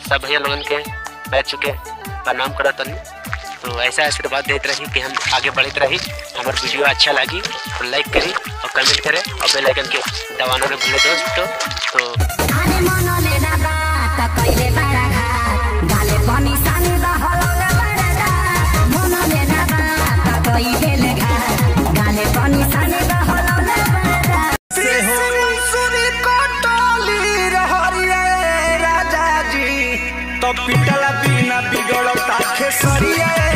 सब भैया लोगन के बैठ चुके प्रणाम करा तनी। तो ऐसा आशीर्वाद देते रही कि हम आगे बढ़ते रही। हमारे वीडियो अच्छा लगी तो लाइक करी और कमेंट करें और बेल आइकन के दबाना न भूले दोस्तों। तो तो पिटला बिना बिगड़ता खेसरिया।